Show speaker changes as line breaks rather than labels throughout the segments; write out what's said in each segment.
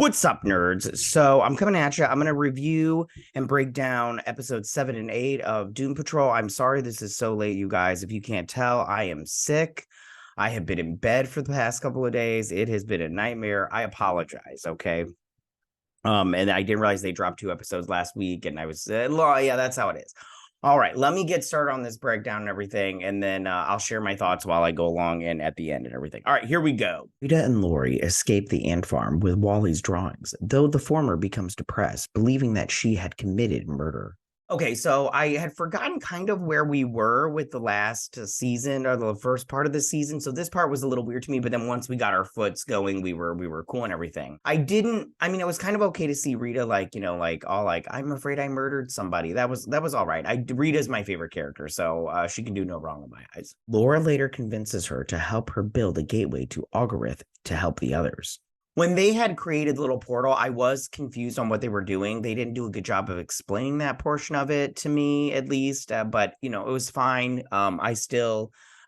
What's up, nerds? So I'm coming at you. I'm going to review and break down episodes 7 and 8 of Doom Patrol. I'm sorry this is so late, you guys. If you can't tell, I am sick. I have been in bed for the past couple of days. It has been a nightmare. I apologize, okay? And I didn't realize they dropped 2 episodes last week, and I was, yeah, that's how it is. All right, let me get started on this breakdown and everything, and then I'll share my thoughts while I go along and at the end and everything. All right, here we go. Rita and Lori escape the ant farm with Wally's drawings, though the former becomes depressed, believing that she had committed murder. Okay, so I had forgotten kind of where we were with the last season or the first part of the season. So this part was a little weird to me, but then once we got our foots going, we were cool and everything. It was kind of okay to see Rita I'm afraid I murdered somebody. That was all right. Rita's my favorite character, so she can do no wrong in my eyes. Laura later convinces her to help her build a gateway to Algorith to help the others. When they had created the little portal, I was confused on what they were doing. They didn't do a good job of explaining that portion of it to me, at least. But it was fine.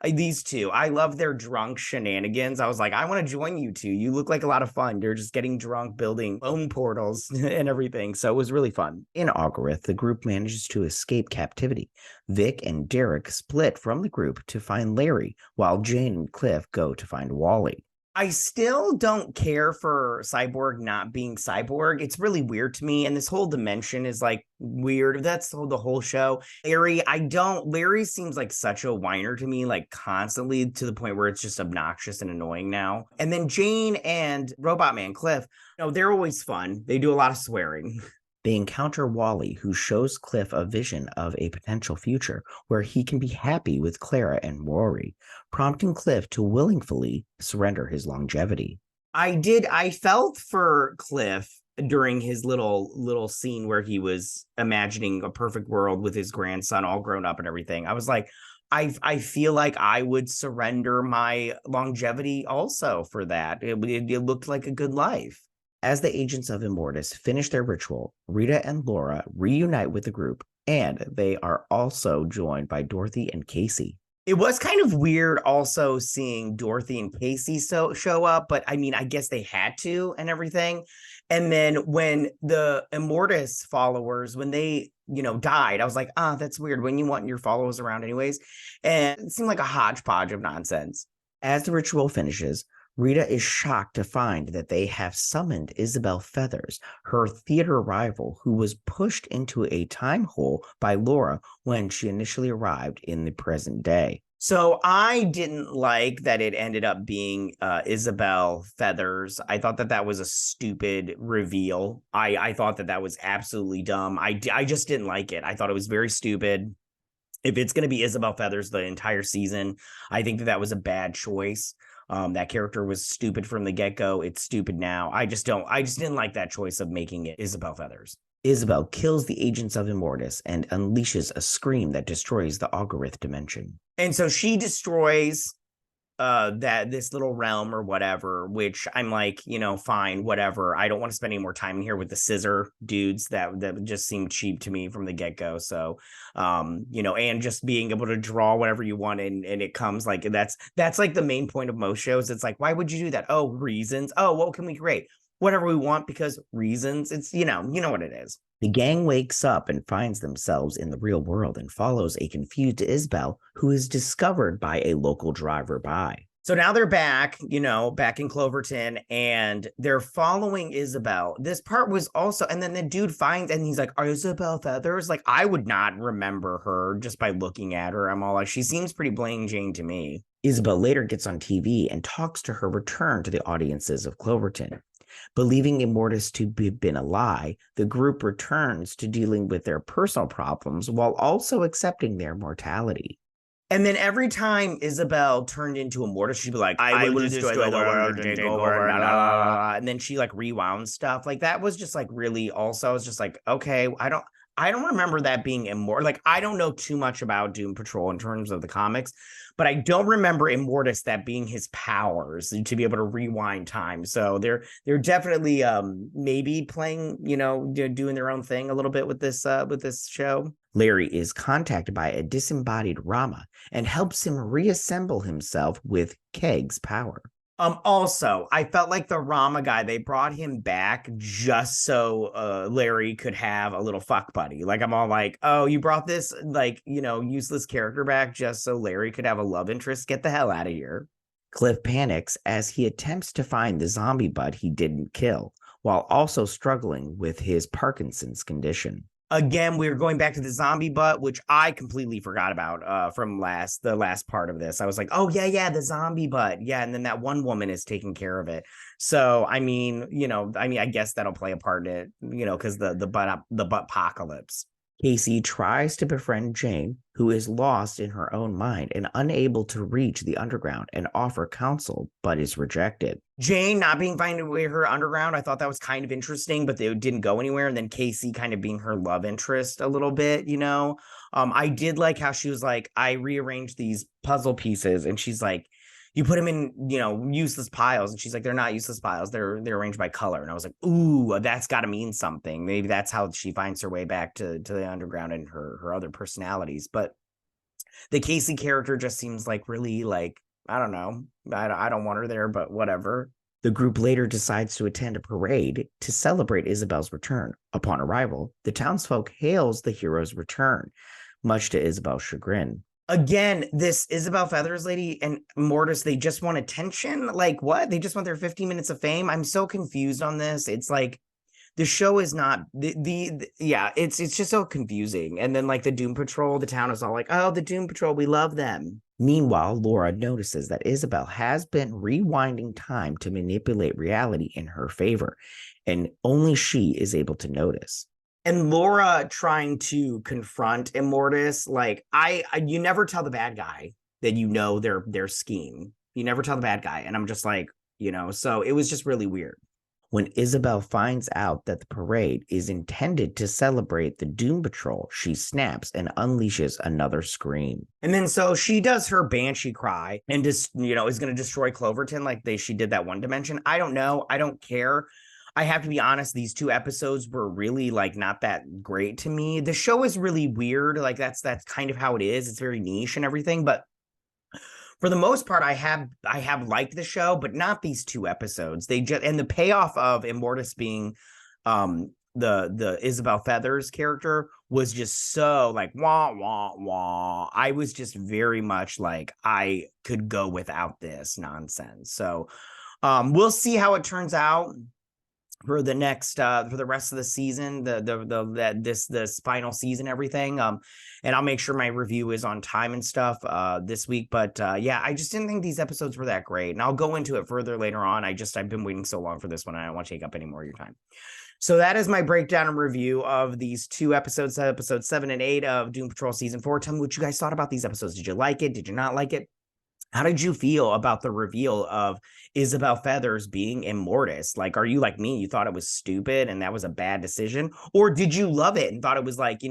These two, I love their drunk shenanigans. I was like, I want to join you two. You look like a lot of fun. They're just getting drunk, building own portals and everything. So it was really fun. In Algorith, the group manages to escape captivity. Vic and Derek split from the group to find Larry, while Jane and Cliff go to find Wally. I still don't care for Cyborg not being Cyborg. It's really weird to me. And this whole dimension is like weird. That's the whole show. Larry seems like such a whiner to me, like constantly to the point where it's just obnoxious and annoying now. And then Jane and Robotman Cliff, they're always fun. They do a lot of swearing. They encounter Wally, who shows Cliff a vision of a potential future where he can be happy with Clara and Rory, prompting Cliff to willingly surrender his longevity. I felt for Cliff during his little scene where he was imagining a perfect world with his grandson all grown up and everything. I was like, I feel like I would surrender my longevity also for that. It looked like a good life. As the agents of Immortus finish their ritual, Rita and Laura reunite with the group, and they are also joined by Dorothy and Casey. It was kind of weird also seeing Dorothy and Casey show up, but I mean, I guess they had to and everything. And then when the Immortus followers, when they, died, I was like, that's weird when you want your followers around anyways. And it seemed like a hodgepodge of nonsense. As the ritual finishes, Rita is shocked to find that they have summoned Isabel Feathers, her theater rival, who was pushed into a time hole by Laura when she initially arrived in the present day. So I didn't like that it ended up being Isabel Feathers. I thought that was a stupid reveal. I thought that was absolutely dumb. I just didn't like it. I thought it was very stupid. If it's going to be Isabel Feathers the entire season, I think that was a bad choice. That character was stupid from the get-go. It's stupid now. I just didn't like that choice of making it Isabel Feathers. Isabel kills the agents of Immortus and unleashes a scream that destroys the Algorith dimension. And so she destroys this little realm or whatever, which I'm like, fine, whatever. I don't want to spend any more time in here with the scissor dudes that just seemed cheap to me from the get-go. So and just being able to draw whatever you want, and it comes like that's like the main point of most shows. It's like, why would you do that? Oh, reasons. Oh, what can we create? Whatever we want because reasons. It's you know what it is. The gang wakes up and finds themselves in the real world and follows a confused Isabel, who is discovered by a local driver-by. So now they're back, back in Cloverton, and they're following Isabel. This part was also, and then the dude finds, and he's like, are Isabel Feathers? Like, I would not remember her just by looking at her. I'm all like, she seems pretty plain Jane to me. Isabel later gets on TV and talks to her return to the audiences of Cloverton. Believing Immortus to have been a lie, the group returns to dealing with their personal problems while also accepting their mortality. And then every time Isabel turned into Immortus, she'd be like, I will destroy the world and take over, and then she like rewound stuff. Like that was just like really also, I was just like, okay, I don't remember that being Immortus. Like, I don't know too much about Doom Patrol in terms of the comics, but I don't remember Immortus that being his powers to be able to rewind time. So they're definitely maybe playing, doing their own thing a little bit with this show. Larry is contacted by a disembodied Rama and helps him reassemble himself with Keg's power. Also, I felt like the Rama guy, they brought him back just so Larry could have a little fuck buddy. Like, I'm all like, oh, you brought this, like, useless character back just so Larry could have a love interest? Get the hell out of here. Cliff panics as he attempts to find the zombie bud he didn't kill, while also struggling with his Parkinson's condition. Again, we're going back to the zombie butt, which I completely forgot about from the last part of this. I was like, oh yeah, the zombie butt. Yeah, and then that one woman is taking care of it. So I mean, I guess that'll play a part in it, because the butt apocalypse. Casey tries to befriend Jane, who is lost in her own mind and unable to reach the underground and offer counsel, but is rejected. Jane not being fine with her underground, I thought that was kind of interesting, but they didn't go anywhere. And then Casey kind of being her love interest a little bit, I did like how she was like, I rearranged these puzzle pieces, and she's like, you put them in, useless piles. And she's like, they're not useless piles. They're arranged by color. And I was like, ooh, that's got to mean something. Maybe that's how she finds her way back to the underground and her other personalities. But the Casey character just seems like really like, I don't know. I don't want her there, but whatever. The group later decides to attend a parade to celebrate Isabel's return. Upon arrival, the townsfolk hails the hero's return, much to Isabel's chagrin. Again, this Isabel Feathers lady and Immortus, they just want attention. Like, what? They just want their 15 minutes of fame. I'm so confused on this. It's like the show is not yeah, it's just so confusing. And then like the Doom Patrol, the town is all like, oh, the Doom Patrol, we love them. Meanwhile, Laura notices that Isabel has been rewinding time to manipulate reality in her favor, and only she is able to notice. And Laura trying to confront Immortus, like you never tell the bad guy that their scheme. You never tell the bad guy, and I'm just like, so it was just really weird. When Isabel finds out that the parade is intended to celebrate the Doom Patrol, she snaps and unleashes another scream. And then so she does her banshee cry and just, is going to destroy Cloverton like she did that one dimension. I don't know. I don't care. I have to be honest, these 2 episodes were really like not that great to me. The show is really weird. Like that's kind of how it is. It's very niche and everything, but for the most part, I have liked the show, but not these 2 episodes. And the payoff of Immortus being the Isabel Feathers character was just so like wah wah wah. I was just very much like I could go without this nonsense. So we'll see how it turns out for the next for the rest of the season, this final season, everything. And I'll make sure my review is on time and stuff this week. But yeah, I just didn't think these episodes were that great. And I'll go into it further later on. I've been waiting so long for this one, and I don't want to take up any more of your time. So that is my breakdown and review of these 2 episodes, episodes 7 and 8 of Doom Patrol season 4. Tell me what you guys thought about these episodes. Did you like it? Did you not like it? How did you feel about the reveal of Isabel Feathers being Immortus? Like, are you like me? You thought it was stupid and that was a bad decision? Or did you love it and thought it was like,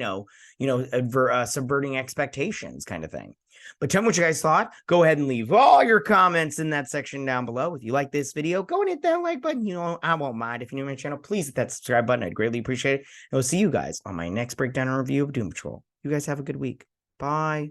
subverting expectations kind of thing? But tell me what you guys thought. Go ahead and leave all your comments in that section down below. If you like this video, go and hit that like button. I won't mind. If you're new to my channel, please hit that subscribe button. I'd greatly appreciate it. And we'll see you guys on my next breakdown and review of Doom Patrol. You guys have a good week. Bye.